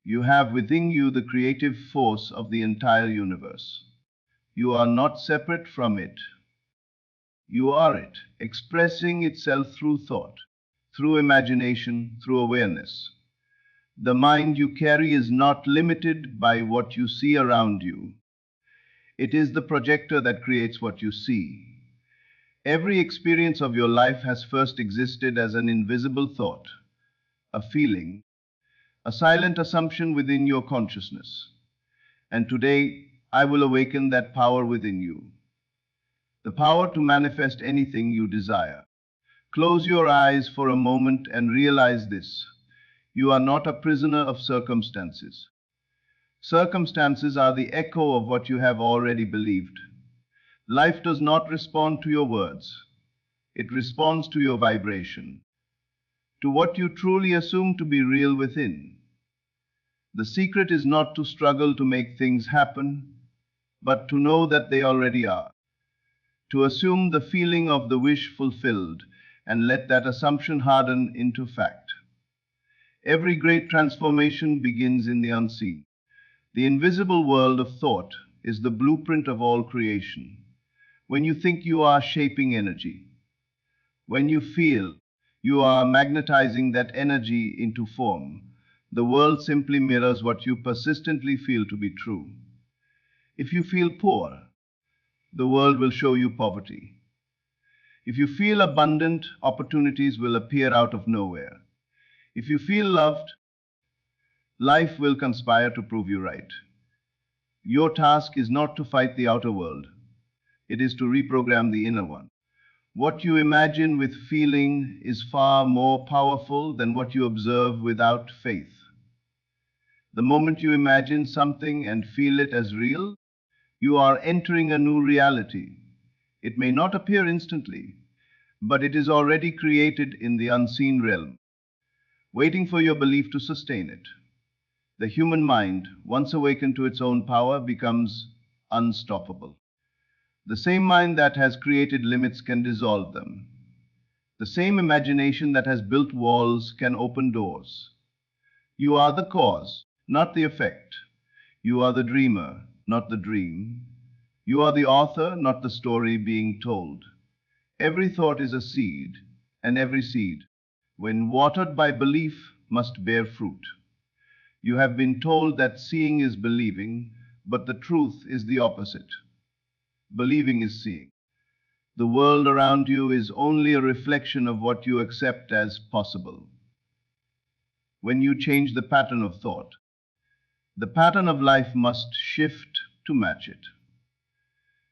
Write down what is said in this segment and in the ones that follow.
You have within you the creative force of the entire universe. You are not separate from it. You are it, expressing itself through thought, through imagination, through awareness. The mind you carry is not limited by what you see around you. It is the projector that creates what you see. Every experience of your life has first existed as an invisible thought, a feeling, a silent assumption within your consciousness. And today, I will awaken that power within you, the power to manifest anything you desire. Close your eyes for a moment and realize this. You are not a prisoner of circumstances. Circumstances are the echo of what you have already believed. Life does not respond to your words. It responds to your vibration, to what you truly assume to be real within. The secret is not to struggle to make things happen, but to know that they already are. To assume the feeling of the wish fulfilled and let that assumption harden into fact. Every great transformation begins in the unseen. The invisible world of thought is the blueprint of all creation. When you think, you are shaping energy. When you feel, you are magnetizing that energy into form. The world simply mirrors what you persistently feel to be true. If you feel poor, the world will show you poverty. If you feel abundant, opportunities will appear out of nowhere. If you feel loved, life will conspire to prove you right. Your task is not to fight the outer world. It is to reprogram the inner one. What you imagine with feeling is far more powerful than what you observe without faith. The moment you imagine something and feel it as real, you are entering a new reality. It may not appear instantly, but it is already created in the unseen realm, waiting for your belief to sustain it. The human mind, once awakened to its own power, becomes unstoppable. The same mind that has created limits can dissolve them. The same imagination that has built walls can open doors. You are the cause, not the effect. You are the dreamer, not the dream. You are the author, not the story being told. Every thought is a seed, and every seed, when watered by belief, must bear fruit. You have been told that seeing is believing, but the truth is the opposite. Believing is seeing. The world around you is only a reflection of what you accept as possible. When you change the pattern of thought, the pattern of life must shift to match it.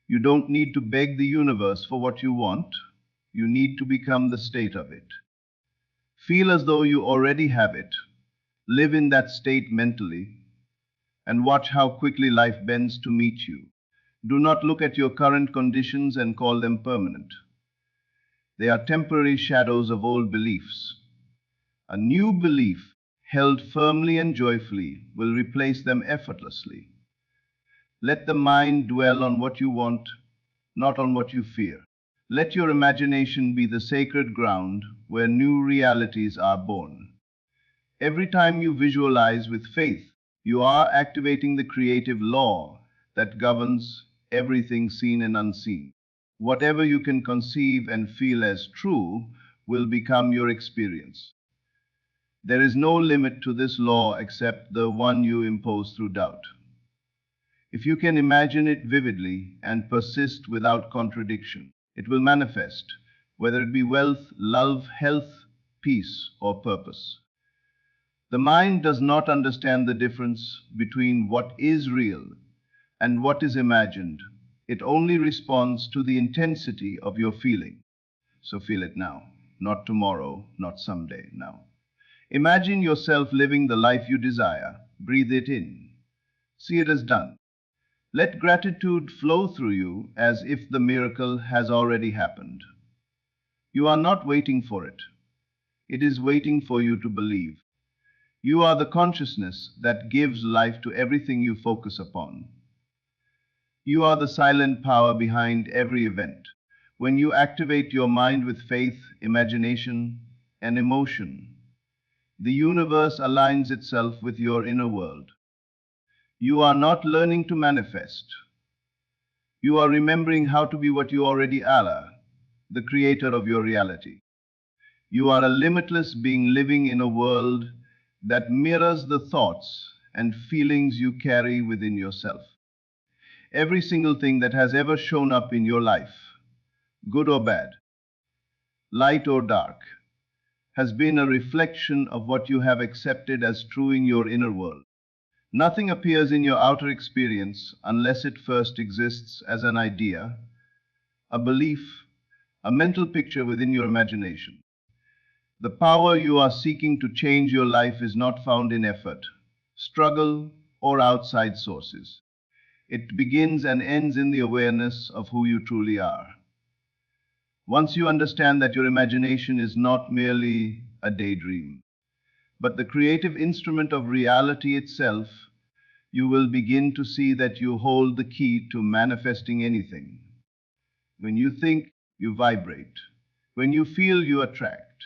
You don't need to beg the universe for what you want. You need to become the state of it. Feel as though you already have it. Live in that state mentally, and watch how quickly life bends to meet you. Do not look at your current conditions and call them permanent. They are temporary shadows of old beliefs. A new belief, held firmly and joyfully, will replace them effortlessly. Let the mind dwell on what you want, not on what you fear. Let your imagination be the sacred ground where new realities are born. Every time you visualize with faith, you are activating the creative law that governs everything seen and unseen. Whatever you can conceive and feel as true will become your experience. There is no limit to this law except the one you impose through doubt. If you can imagine it vividly and persist without contradiction, it will manifest, whether it be wealth, love, health, peace, or purpose. The mind does not understand the difference between what is real and what is imagined. It only responds to the intensity of your feeling. So feel it now, not tomorrow, not someday, now. Imagine yourself living the life you desire. Breathe it in. See it as done. Let gratitude flow through you as if the miracle has already happened. You are not waiting for it. It is waiting for you to believe. You are the consciousness that gives life to everything you focus upon. You are the silent power behind every event. When you activate your mind with faith, imagination, and emotion, The universe aligns itself with your inner world. You are not learning to manifest. You are remembering how to be what you already are, the creator of your reality. You are a limitless being living in a world that mirrors the thoughts and feelings you carry within yourself. Every single thing that has ever shown up in your life, good or bad, light or dark, has been a reflection of what you have accepted as true in your inner world. Nothing appears in your outer experience unless it first exists as an idea, a belief, a mental picture within your imagination. The power you are seeking to change your life is not found in effort, struggle, or outside sources. It begins and ends in the awareness of who you truly are. Once you understand that your imagination is not merely a daydream, but the creative instrument of reality itself, you will begin to see that you hold the key to manifesting anything. When you think, you vibrate. When you feel, you attract.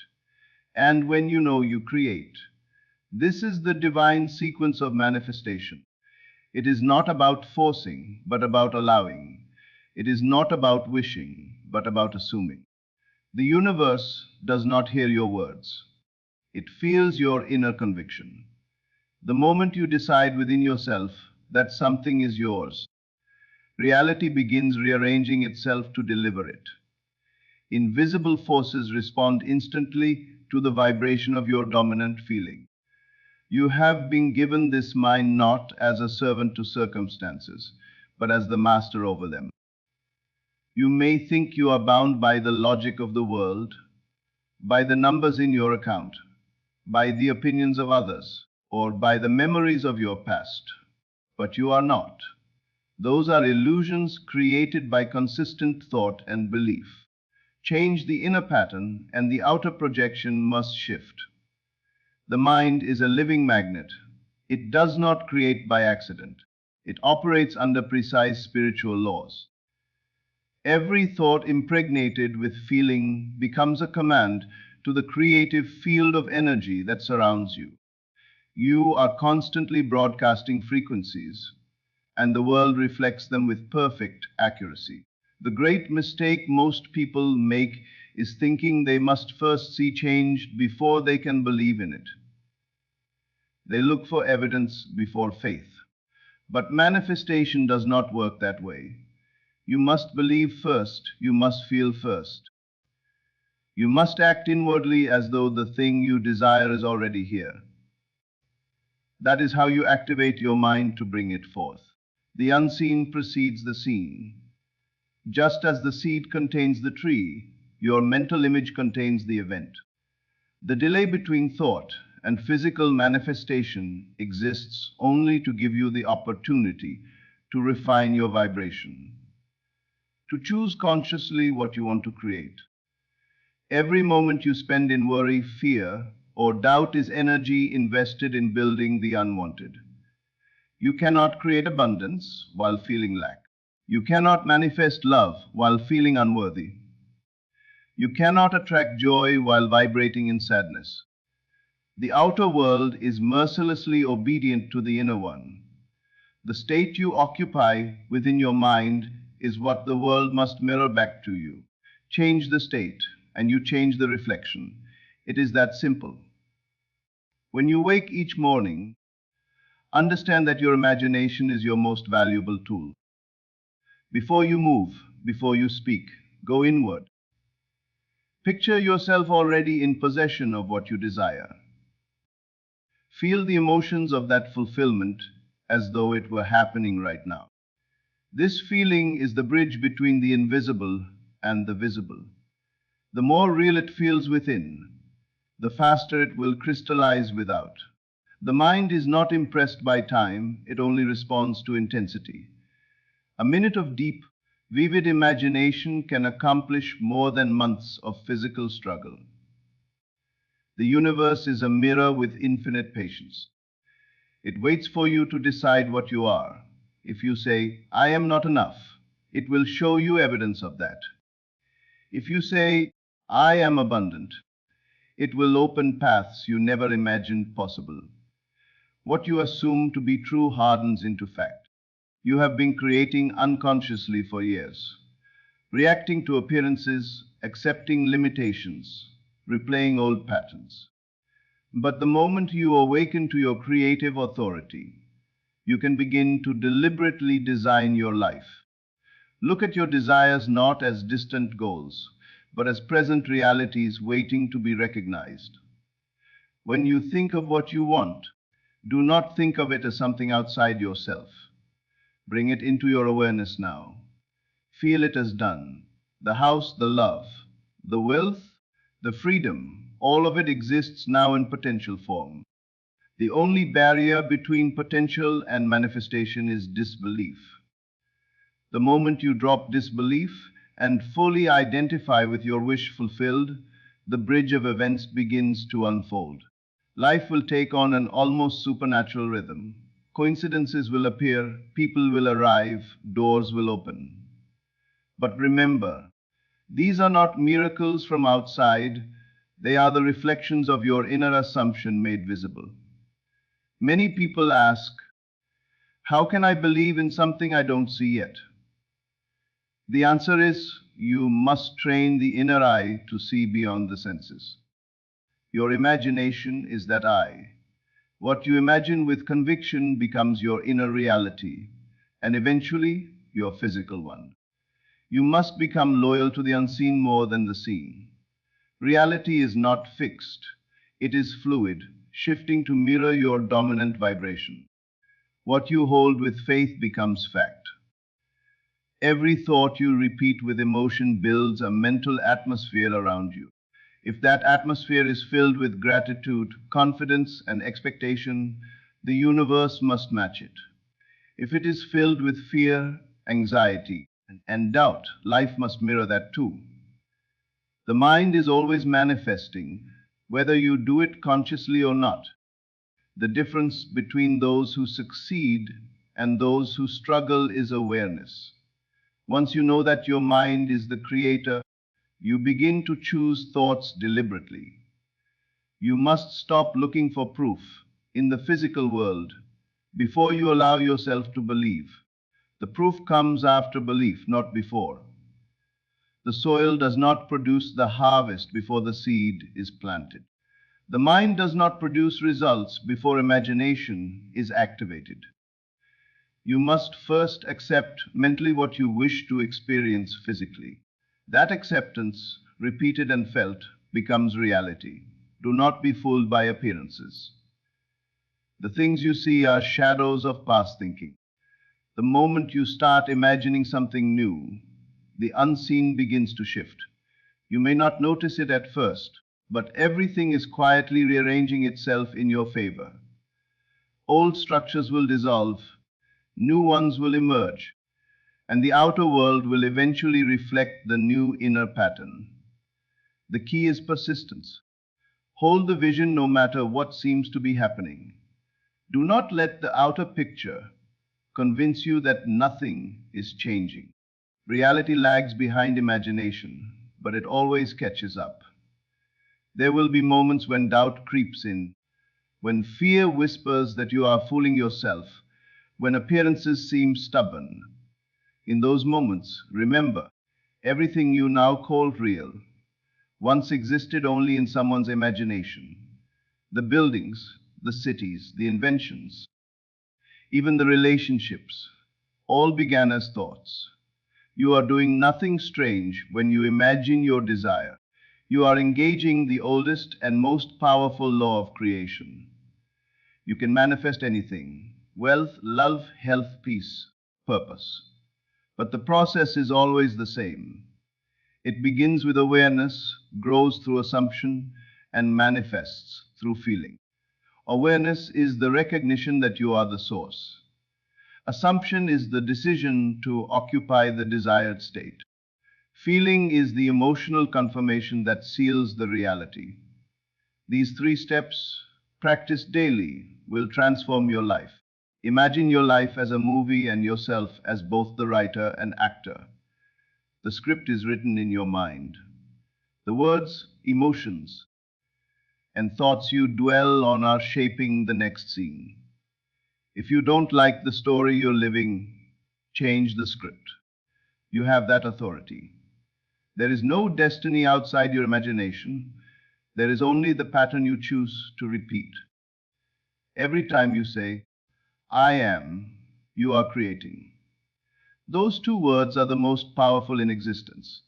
And when you know, you create. This is the divine sequence of manifestation. It is not about forcing, but about allowing. It is not about wishing, but about assuming. The universe does not hear your words. It feels your inner conviction. The moment you decide within yourself that something is yours, reality begins rearranging itself to deliver it. Invisible forces respond instantly to the vibration of your dominant feeling. You have been given this mind not as a servant to circumstances, but as the master over them. You may think you are bound by the logic of the world, by the numbers in your account, by the opinions of others, or by the memories of your past, but you are not. Those are illusions created by consistent thought and belief. Change the inner pattern, and the outer projection must shift. The mind is a living magnet. It does not create by accident. It operates under precise spiritual laws. Every thought impregnated with feeling becomes a command to the creative field of energy that surrounds you. You are constantly broadcasting frequencies, and the world reflects them with perfect accuracy. The great mistake most people make is thinking they must first see change before they can believe in it. They look for evidence before faith. But manifestation does not work that way. You must believe first, you must feel first. You must act inwardly as though the thing you desire is already here. That is how you activate your mind to bring it forth. The unseen precedes the seen. Just as the seed contains the tree, your mental image contains the event. The delay between thought and physical manifestation exists only to give you the opportunity to refine your vibration, to choose consciously what you want to create. Every moment you spend in worry, fear, or doubt is energy invested in building the unwanted. You cannot create abundance while feeling lack. You cannot manifest love while feeling unworthy. You cannot attract joy while vibrating in sadness. The outer world is mercilessly obedient to the inner one. The state you occupy within your mind is what the world must mirror back to you. Change the state, and you change the reflection. It is that simple. When you wake each morning, understand that your imagination is your most valuable tool. Before you move, before you speak, go inward. Picture yourself already in possession of what you desire. Feel the emotions of that fulfillment as though it were happening right now. This feeling is the bridge between the invisible and the visible. The more real it feels within, the faster it will crystallize without. The mind is not impressed by time, it only responds to intensity. A minute of deep, vivid imagination can accomplish more than months of physical struggle. The universe is a mirror with infinite patience. It waits for you to decide what you are. If you say, I am not enough, it will show you evidence of that. If you say, I am abundant, It will open paths you never imagined possible. What you assume to be true hardens into fact. You have been creating unconsciously for years, reacting to appearances, accepting limitations, replaying old patterns. But the moment you awaken to your creative authority, you can begin to deliberately design your life. Look at your desires not as distant goals, but as present realities waiting to be recognized. When you think of what you want, do not think of it as something outside yourself. Bring it into your awareness now. Feel it as done. The house, the love, the wealth, the freedom, all of it exists now in potential form. The only barrier between potential and manifestation is disbelief. The moment you drop disbelief and fully identify with your wish fulfilled, the bridge of events begins to unfold. Life will take on an almost supernatural rhythm. Coincidences will appear, people will arrive, doors will open. But remember, these are not miracles from outside, they are the reflections of your inner assumption made visible. Many people ask, how can I believe in something I don't see yet? The answer is, you must train the inner eye to see beyond the senses. Your imagination is that eye. What you imagine with conviction becomes your inner reality, and eventually your physical one. You must become loyal to the unseen more than the seen. Reality is not fixed, it is fluid, shifting to mirror your dominant vibration. What you hold with faith becomes fact. Every thought you repeat with emotion builds a mental atmosphere around you. If that atmosphere is filled with gratitude, confidence, and expectation, the universe must match it. If it is filled with fear, anxiety, and doubt, life must mirror that too. The mind is always manifesting, whether you do it consciously or not. The difference between those who succeed and those who struggle is awareness. Once you know that your mind is the creator, you begin to choose thoughts deliberately. You must stop looking for proof in the physical world before you allow yourself to believe. The proof comes after belief, not before. The soil does not produce the harvest before the seed is planted. The mind does not produce results before imagination is activated. You must first accept mentally what you wish to experience physically. That acceptance, repeated and felt, becomes reality. Do not be fooled by appearances. The things you see are shadows of past thinking. The moment you start imagining something new, the unseen begins to shift. You may not notice it at first, but everything is quietly rearranging itself in your favor. Old structures will dissolve, new ones will emerge, and the outer world will eventually reflect the new inner pattern. The key is persistence. Hold the vision no matter what seems to be happening. Do not let the outer picture convince you that nothing is changing. Reality lags behind imagination, but it always catches up. There will be moments when doubt creeps in, when fear whispers that you are fooling yourself, when appearances seem stubborn. In those moments, remember, everything you now call real once existed only in someone's imagination. The buildings, the cities, the inventions, even the relationships, all began as thoughts. You are doing nothing strange when you imagine your desire. You are engaging the oldest and most powerful law of creation. You can manifest anything: wealth, love, health, peace, purpose. But the process is always the same. It begins with awareness, grows through assumption, and manifests through feeling. Awareness is the recognition that you are the source. Assumption is the decision to occupy the desired state. Feeling is the emotional confirmation that seals the reality. These three steps, practiced daily, will transform your life. Imagine your life as a movie and yourself as both the writer and actor. The script is written in your mind. The words, emotions, and thoughts you dwell on are shaping the next scene. If you don't like the story you're living, change the script. You have that authority. There is no destiny outside your imagination. There is only the pattern you choose to repeat. Every time you say, I am, you are creating. Those two words are the most powerful in existence.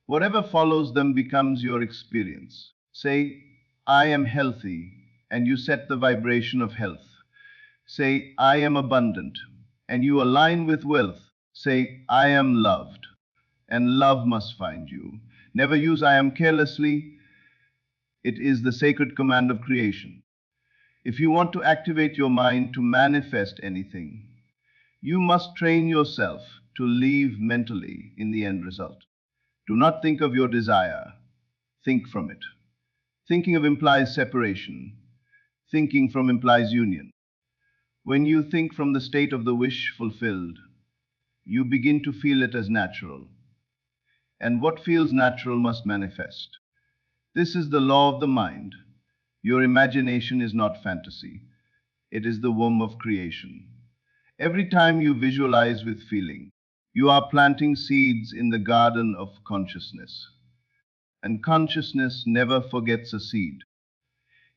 Whatever follows them becomes your experience. Say, I am healthy, and you set the vibration of health. Say, I am abundant, and you align with wealth. Say, I am loved, and love must find you. Never use I am carelessly. It is the sacred command of creation. If you want to activate your mind to manifest anything, you must train yourself to live mentally in the end result. Do not think of your desire. Think from it. Thinking of implies separation. Thinking from implies union. When you think from the state of the wish fulfilled, you begin to feel it as natural. And what feels natural must manifest. This is the law of the mind. Your imagination is not fantasy. It is the womb of creation. Every time you visualize with feeling, you are planting seeds in the garden of consciousness. And consciousness never forgets a seed.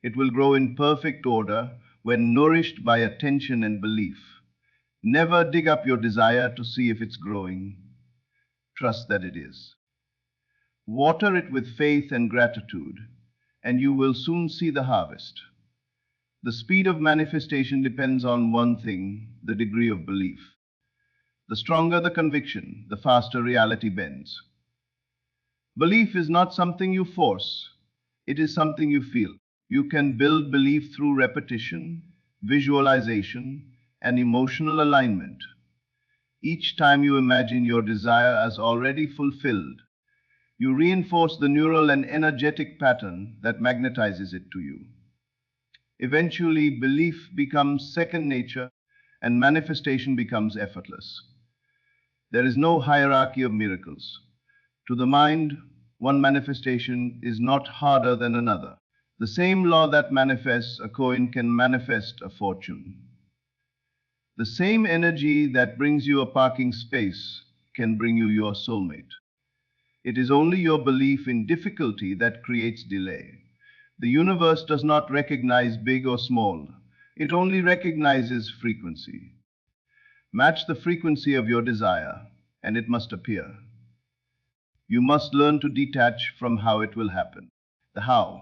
It will grow in perfect order when nourished by attention and belief. Never dig up your desire to see if it's growing. Trust that it is. Water it with faith and gratitude, and you will soon see the harvest. The speed of manifestation depends on one thing, the degree of belief. The stronger the conviction, the faster reality bends. Belief is not something you force, it is something you feel. You can build belief through repetition, visualization, and emotional alignment. Each time you imagine your desire as already fulfilled, you reinforce the neural and energetic pattern that magnetizes it to you. Eventually, belief becomes second nature and manifestation becomes effortless. There is no hierarchy of miracles. To the mind, one manifestation is not harder than another. The same law that manifests a coin can manifest a fortune. The same energy that brings you a parking space can bring you your soulmate. It is only your belief in difficulty that creates delay. The universe does not recognize big or small. It only recognizes frequency. Match the frequency of your desire, and it must appear. You must learn to detach from how it will happen. The how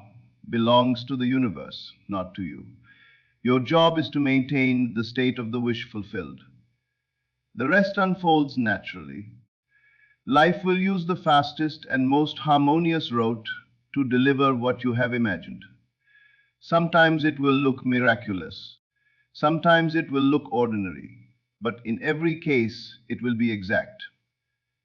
belongs to the universe, not to you. Your job is to maintain the state of the wish fulfilled. The rest unfolds naturally. Life will use the fastest and most harmonious route to deliver what you have imagined. Sometimes it will look miraculous. Sometimes it will look ordinary. But in every case, it will be exact.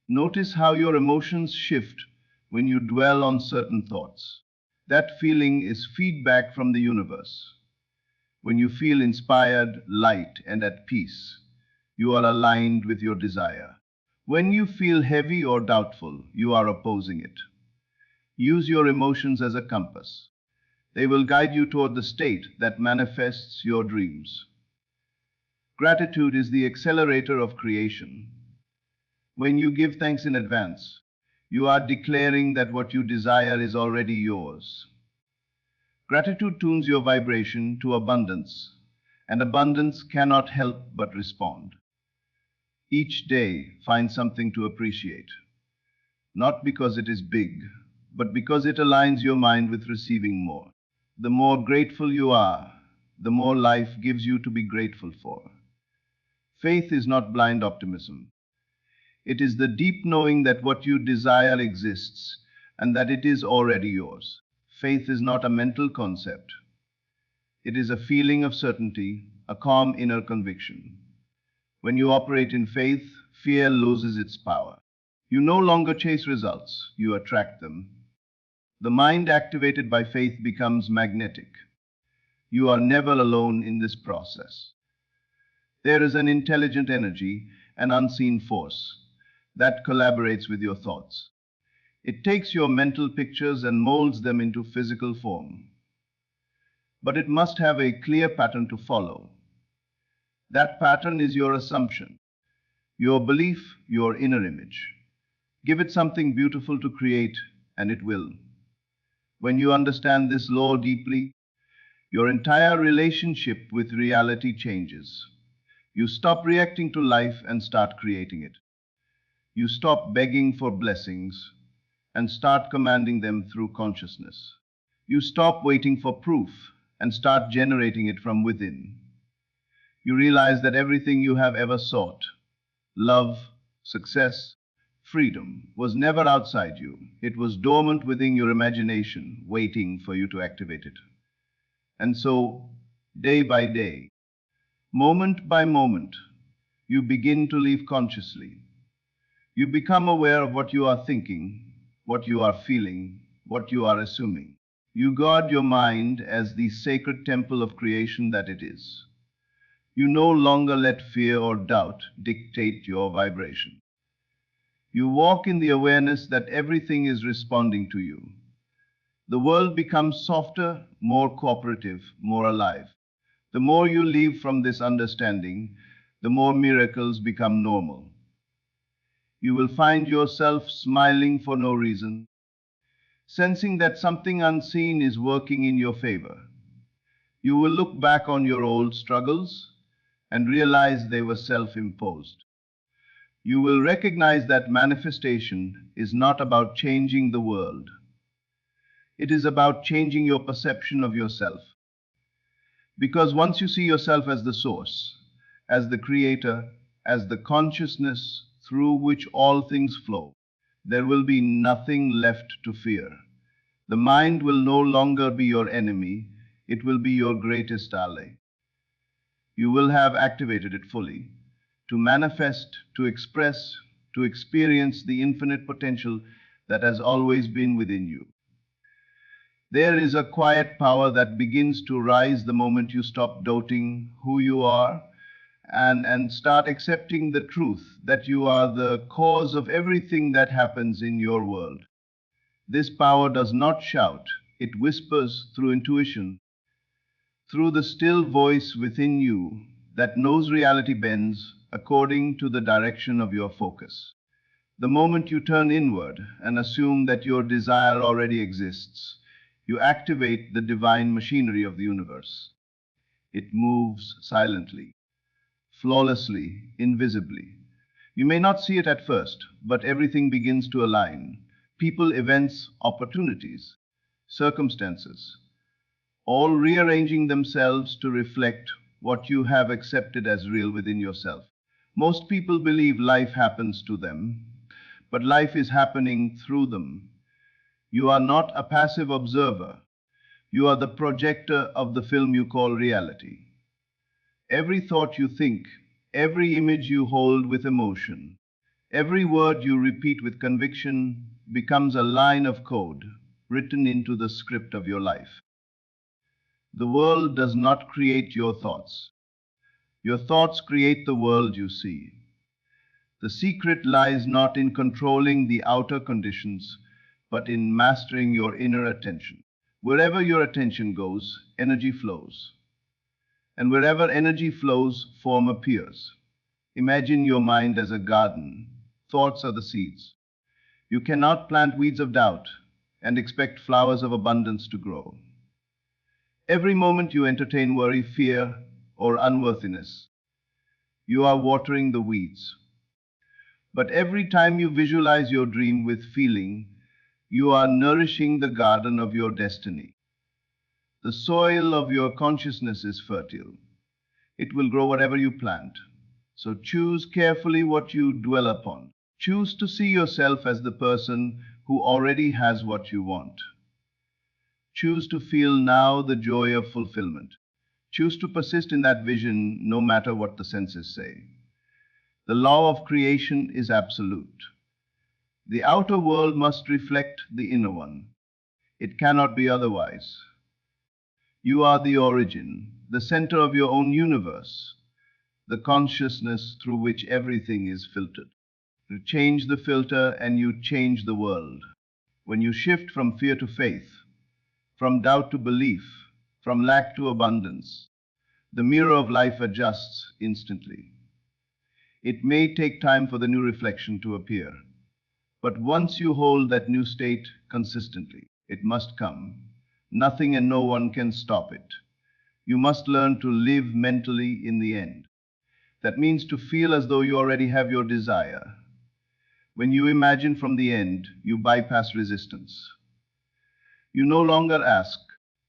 Notice how your emotions shift when you dwell on certain thoughts. That feeling is feedback from the universe. When you feel inspired, light, and at peace, you are aligned with your desire. When you feel heavy or doubtful, you are opposing it. Use your emotions as a compass. They will guide you toward the state that manifests your dreams. Gratitude is the accelerator of creation. When you give thanks in advance, you are declaring that what you desire is already yours. Gratitude tunes your vibration to abundance, and abundance cannot help but respond. Each day, find something to appreciate, not because it is big, but because it aligns your mind with receiving more. The more grateful you are, the more life gives you to be grateful for. Faith is not blind optimism. It is the deep knowing that what you desire exists and that it is already yours. Faith is not a mental concept. It is a feeling of certainty, a calm inner conviction. When you operate in faith, fear loses its power. You no longer chase results, you attract them. The mind activated by faith becomes magnetic. You are never alone in this process. There is an intelligent energy, an unseen force, that collaborates with your thoughts. It takes your mental pictures and molds them into physical form. but it must have a clear pattern to follow. That pattern is your assumption, your belief, your inner image. Give it something beautiful to create, and it will. When you understand this law deeply, your entire relationship with reality changes. You stop reacting to life and start creating it. You stop begging for blessings and start commanding them through consciousness. You stop waiting for proof and start generating it from within. You realize that everything you have ever sought, love, success, freedom, was never outside you. It was dormant within your imagination, waiting for you to activate it. And so, day by day, moment by moment, you begin to live consciously. You become aware of what you are thinking, what you are feeling, what you are assuming. You guard your mind as the sacred temple of creation that it is. You no longer let fear or doubt dictate your vibration. You walk in the awareness that everything is responding to you. The world becomes softer, more cooperative, more alive. The more you live from this understanding, the more miracles become normal. You will find yourself smiling for no reason, sensing that something unseen is working in your favor. You will look back on your old struggles and realize they were self-imposed. You will recognize that manifestation is not about changing the world. It is about changing your perception of yourself. Because once you see yourself as the source, as the creator, as the consciousness through which all things flow, there will be nothing left to fear. The mind will no longer be your enemy, it will be your greatest ally. You will have activated it fully to manifest, to express, to experience the infinite potential that has always been within you. There is a quiet power that begins to rise the moment you stop doubting who you are and start accepting the truth that you are the cause of everything that happens in your world. This power does not shout, it whispers through intuition, through the still voice within you that knows reality bends according to the direction of your focus. The moment you turn inward and assume that your desire already exists, you activate the divine machinery of the universe. It moves silently, flawlessly, invisibly. You may not see it at first, but everything begins to align. People, events, opportunities, circumstances, all rearranging themselves to reflect what you have accepted as real within yourself. Most people believe life happens to them, but life is happening through them. You are not a passive observer. You are the projector of the film you call reality. Every thought you think, every image you hold with emotion, every word you repeat with conviction becomes a line of code written into the script of your life. The world does not create your thoughts. Your thoughts create the world you see. The secret lies not in controlling the outer conditions, but in mastering your inner attention. Wherever your attention goes, energy flows. And wherever energy flows, form appears. Imagine your mind as a garden. Thoughts are the seeds. You cannot plant weeds of doubt and expect flowers of abundance to grow. Every moment you entertain worry, fear, or unworthiness, you are watering the weeds. But every time you visualize your dream with feeling, you are nourishing the garden of your destiny. The soil of your consciousness is fertile. It will grow whatever you plant. So choose carefully what you dwell upon. Choose to see yourself as the person who already has what you want. Choose to feel now the joy of fulfillment. Choose to persist in that vision no matter what the senses say. The law of creation is absolute. The outer world must reflect the inner one. It cannot be otherwise. You are the origin, the center of your own universe, the consciousness through which everything is filtered. You change the filter and you change the world. When you shift from fear to faith, from doubt to belief, from lack to abundance. The mirror of life adjusts instantly. It may take time for the new reflection to appear, but once you hold that new state consistently, it must come. Nothing and no one can stop it. You must learn to live mentally in the end. That means to feel as though you already have your desire. When you imagine from the end, you bypass resistance. You no longer ask,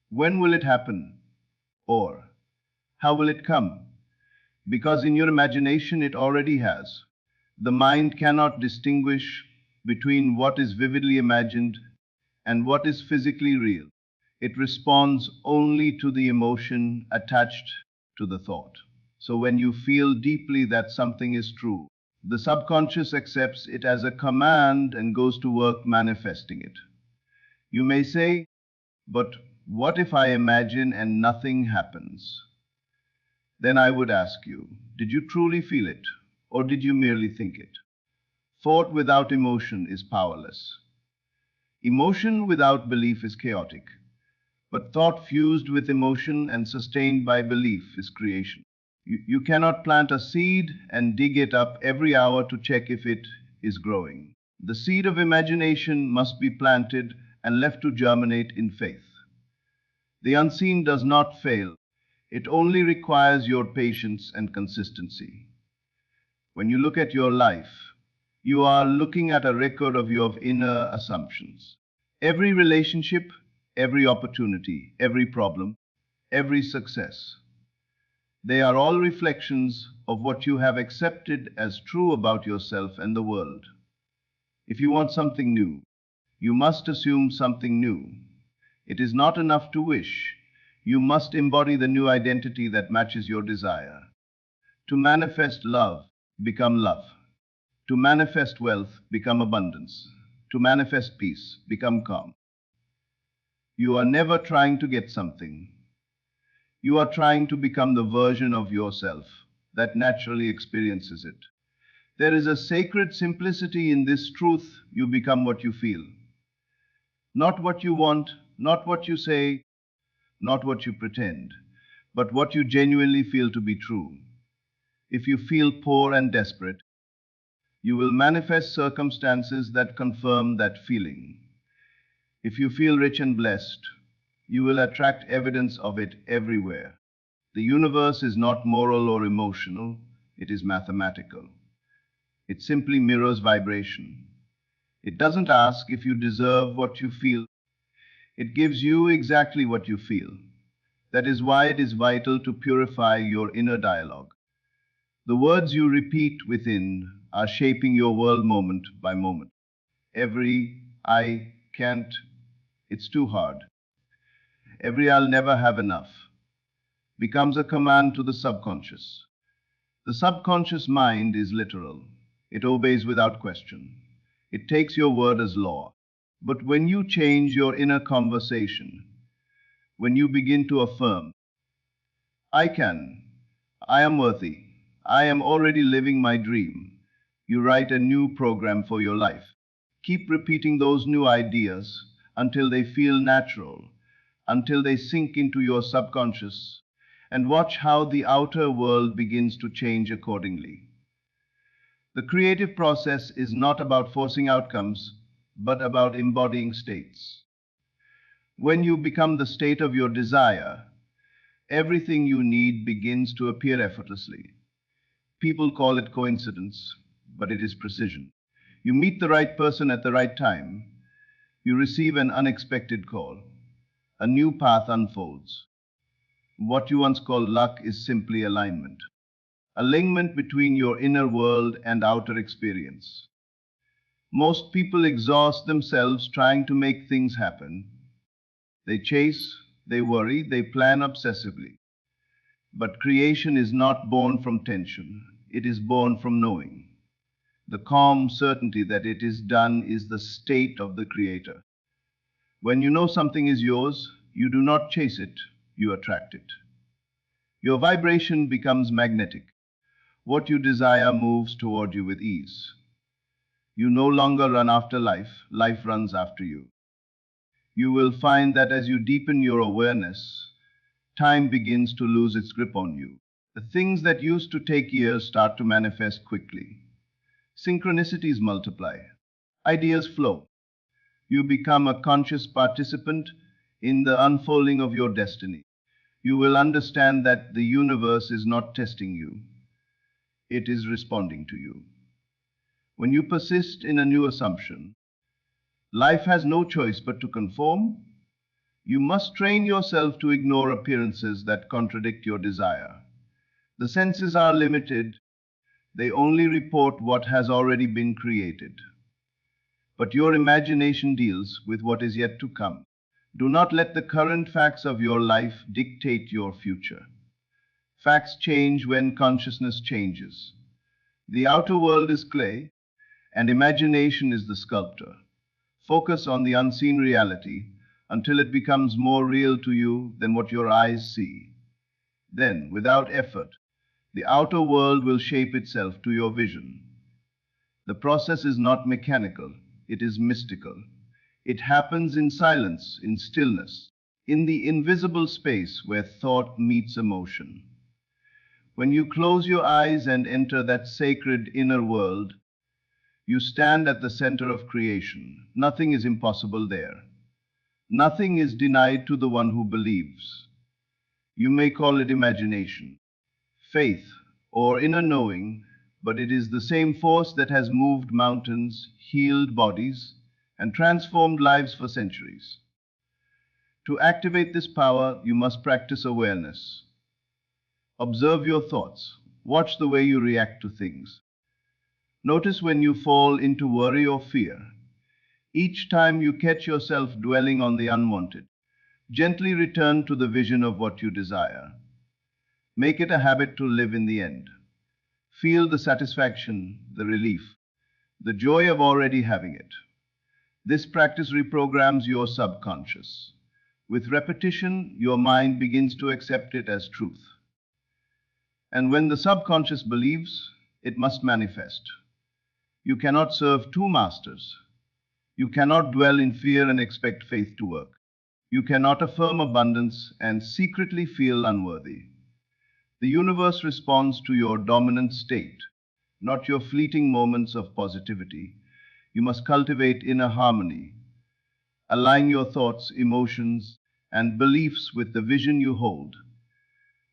when will it happen? Or, how will it come? Because in your imagination it already has. The mind cannot distinguish between what is vividly imagined and what is physically real. It responds only to the emotion attached to the thought. So when you feel deeply that something is true, the subconscious accepts it as a command and goes to work manifesting it. You may say, but what if I imagine and nothing happens? Then I would ask you, did you truly feel it, or did you merely think it? Thought without emotion is powerless. Emotion without belief is chaotic, but thought fused with emotion and sustained by belief is creation. You cannot plant a seed and dig it up every hour to check if it is growing. The seed of imagination must be planted and left to germinate in faith. The unseen does not fail. It only requires your patience and consistency. When you look at your life, you are looking at a record of your inner assumptions. Every relationship, every opportunity, every problem, every success. They are all reflections of what you have accepted as true about yourself and the world. If you want something new, you must assume something new. It is not enough to wish. You must embody the new identity that matches your desire. To manifest love, become love. To manifest wealth, become abundance. To manifest peace, become calm. You are never trying to get something. You are trying to become the version of yourself that naturally experiences it. There is a sacred simplicity in this truth. You become what you feel. Not what you want, not what you say, not what you pretend, but what you genuinely feel to be true. If you feel poor and desperate, you will manifest circumstances that confirm that feeling. If you feel rich and blessed, you will attract evidence of it everywhere. The universe is not moral or emotional, it is mathematical. It simply mirrors vibration. It doesn't ask if you deserve what you feel. It gives you exactly what you feel. That is why it is vital to purify your inner dialogue. The words you repeat within are shaping your world moment by moment. Every I can't, it's too hard. Every I'll never have enough becomes a command to the subconscious. The subconscious mind is literal. It obeys without question. It takes your word as law. But when you change your inner conversation, when you begin to affirm, I can, I am worthy, I am already living my dream, you write a new program for your life. Keep repeating those new ideas until they feel natural, until they sink into your subconscious, and watch how the outer world begins to change accordingly. The creative process is not about forcing outcomes, but about embodying states. When you become the state of your desire, everything you need begins to appear effortlessly. People call it coincidence, but it is precision. You meet the right person at the right time. You receive an unexpected call. A new path unfolds. What you once called luck is simply alignment. Alignment between your inner world and outer experience. Most people exhaust themselves trying to make things happen. They chase, they worry, they plan obsessively. But creation is not born from tension, it is born from knowing. The calm certainty that it is done is the state of the Creator. When you know something is yours, you do not chase it, you attract it. Your vibration becomes magnetic. What you desire moves toward you with ease. You no longer run after life, life runs after you. You will find that as you deepen your awareness, time begins to lose its grip on you. The things that used to take years start to manifest quickly. Synchronicities multiply. Ideas flow. You become a conscious participant in the unfolding of your destiny. You will understand that the universe is not testing you, it is responding to you. When you persist in a new assumption, life has no choice but to conform. You must train yourself to ignore appearances that contradict your desire. The senses are limited, they only report what has already been created. But your imagination deals with what is yet to come. Do not let the current facts of your life dictate your future. Facts change when consciousness changes. The outer world is clay, and imagination is the sculptor. Focus on the unseen reality until it becomes more real to you than what your eyes see. Then, without effort, the outer world will shape itself to your vision. The process is not mechanical, it is mystical. It happens in silence, in stillness, in the invisible space where thought meets emotion. When you close your eyes and enter that sacred inner world, you stand at the center of creation. Nothing is impossible there. Nothing is denied to the one who believes. You may call it imagination, faith, or inner knowing, but it is the same force that has moved mountains, healed bodies, and transformed lives for centuries. To activate this power, you must practice awareness. Observe your thoughts. Watch the way you react to things. Notice when you fall into worry or fear. Each time you catch yourself dwelling on the unwanted, gently return to the vision of what you desire. Make it a habit to live in the end. Feel the satisfaction, the relief, the joy of already having it. This practice reprograms your subconscious. With repetition, your mind begins to accept it as truth. And when the subconscious believes, it must manifest. You cannot serve two masters. You cannot dwell in fear and expect faith to work. You cannot affirm abundance and secretly feel unworthy. The universe responds to your dominant state, not your fleeting moments of positivity. You must cultivate inner harmony. Align your thoughts, emotions, and beliefs with the vision you hold.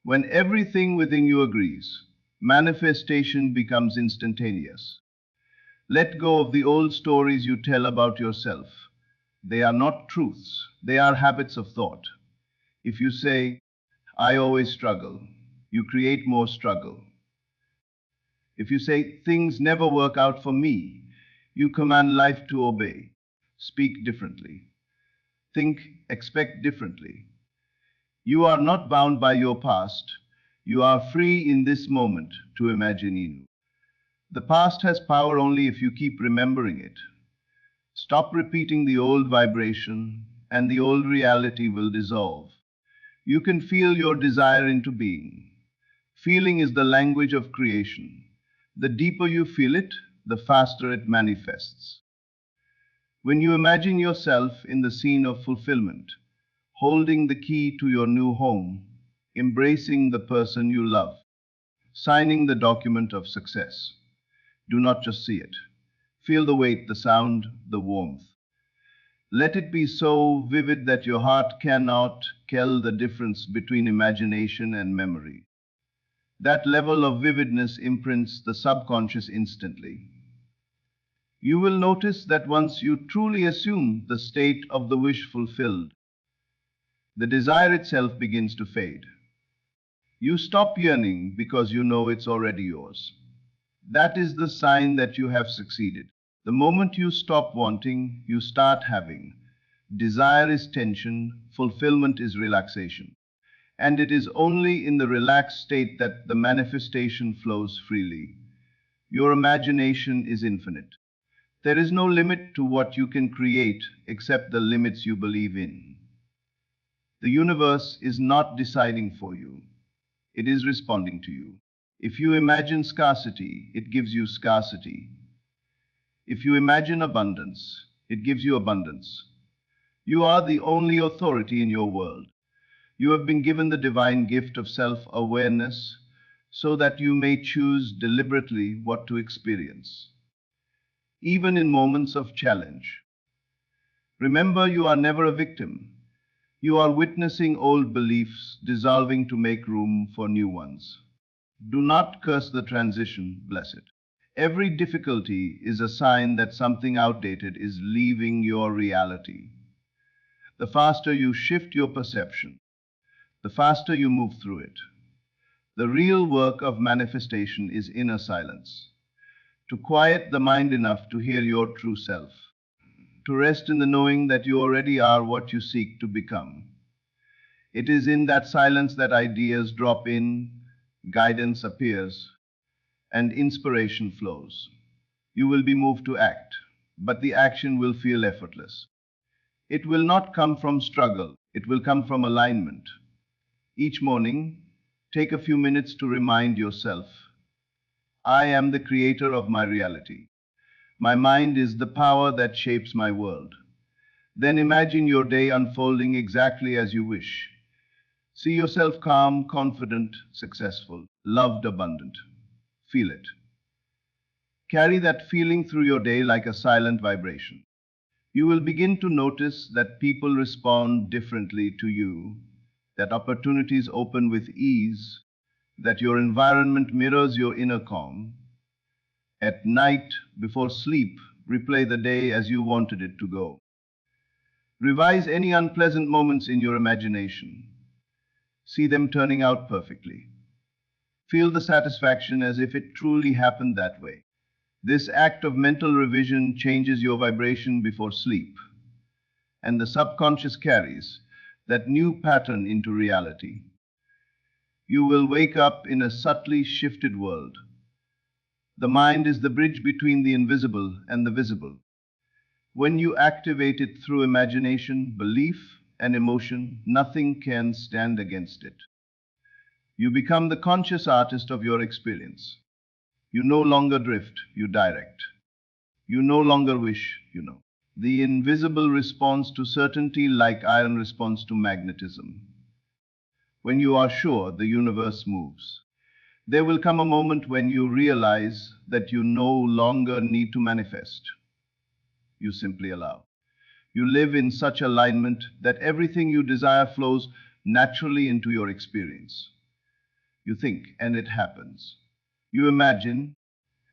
When everything within you agrees, manifestation becomes instantaneous. Let go of the old stories you tell about yourself. They are not truths, they are habits of thought. If you say, I always struggle, you create more struggle. If you say, things never work out for me, you command life to obey. Speak differently. Think, expect differently. You are not bound by your past. You are free in this moment to imagine new. The past has power only if you keep remembering it. Stop repeating the old vibration, and the old reality will dissolve. You can feel your desire into being. Feeling is the language of creation. The deeper you feel it, the faster it manifests. When you imagine yourself in the scene of fulfillment, holding the key to your new home, embracing the person you love, signing the document of success, do not just see it. Feel the weight, the sound, the warmth. Let it be so vivid that your heart cannot tell the difference between imagination and memory. That level of vividness imprints the subconscious instantly. You will notice that once you truly assume the state of the wish fulfilled, the desire itself begins to fade. You stop yearning because you know it's already yours. That is the sign that you have succeeded. The moment you stop wanting, you start having. Desire is tension, fulfillment is relaxation. And it is only in the relaxed state that the manifestation flows freely. Your imagination is infinite. There is no limit to what you can create except the limits you believe in. The universe is not deciding for you. It is responding to you. If you imagine scarcity, it gives you scarcity. If you imagine abundance, it gives you abundance. You are the only authority in your world. You have been given the divine gift of self-awareness so that you may choose deliberately what to experience, even in moments of challenge. Remember, you are never a victim. You are witnessing old beliefs dissolving to make room for new ones. Do not curse the transition, bless it. Every difficulty is a sign that something outdated is leaving your reality. The faster you shift your perception, the faster you move through it. The real work of manifestation is inner silence, to quiet the mind enough to hear your true self, to rest in the knowing that you already are what you seek to become. It is in that silence that ideas drop in, guidance appears, and inspiration flows. You will be moved to act, but the action will feel effortless. It will not come from struggle, it will come from alignment. Each morning, take a few minutes to remind yourself, I am the creator of my reality. My mind is the power that shapes my world. Then imagine your day unfolding exactly as you wish. See yourself calm, confident, successful, loved, abundant. Feel it. Carry that feeling through your day like a silent vibration. You will begin to notice that people respond differently to you, that opportunities open with ease, that your environment mirrors your inner calm. At night, before sleep, replay the day as you wanted it to go. Revise any unpleasant moments in your imagination. See them turning out perfectly. Feel the satisfaction as if it truly happened that way. This act of mental revision changes your vibration before sleep, and the subconscious carries that new pattern into reality. You will wake up in a subtly shifted world. The mind is the bridge between the invisible and the visible. When you activate it through imagination, belief, and emotion, nothing can stand against it. You become the conscious artist of your experience. You no longer drift, you direct. You no longer wish, you know. The invisible responds to certainty like iron responds to magnetism. When you are sure, the universe moves. There will come a moment when you realize that you no longer need to manifest. You simply allow. You live in such alignment that everything you desire flows naturally into your experience. You think, and it happens. You imagine,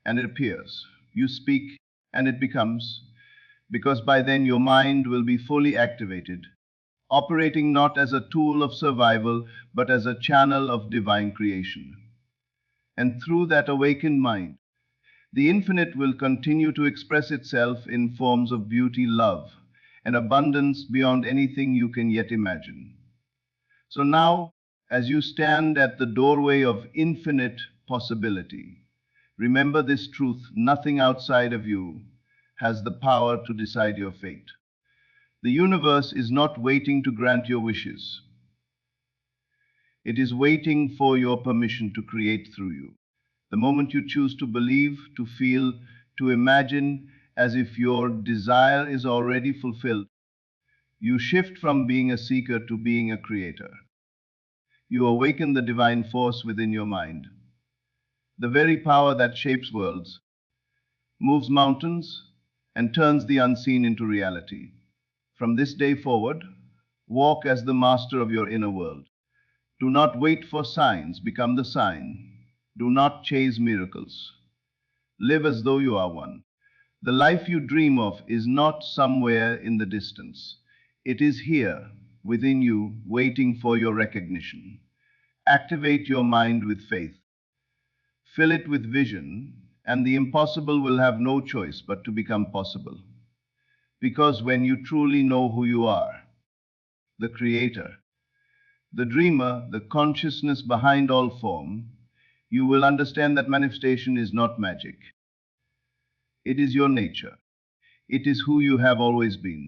and it appears. You speak, and it becomes, because by then your mind will be fully activated, operating not as a tool of survival, but as a channel of divine creation. And through that awakened mind, the infinite will continue to express itself in forms of beauty, love, and abundance beyond anything you can yet imagine. So now, as you stand at the doorway of infinite possibility, remember this truth: nothing outside of you has the power to decide your fate. The universe is not waiting to grant your wishes. It is waiting for your permission to create through you. The moment you choose to believe, to feel, to imagine as if your desire is already fulfilled, you shift from being a seeker to being a creator. You awaken the divine force within your mind, the very power that shapes worlds, moves mountains, and turns the unseen into reality. From this day forward, walk as the master of your inner world. Do not wait for signs, become the sign. Do not chase miracles. Live as though you are one. The life you dream of is not somewhere in the distance. It is here, within you, waiting for your recognition. Activate your mind with faith. Fill it with vision, and the impossible will have no choice but to become possible. Because when you truly know who you are, the creator, the dreamer, the consciousness behind all form, you will understand that manifestation is not magic. It is your nature. It is who you have always been.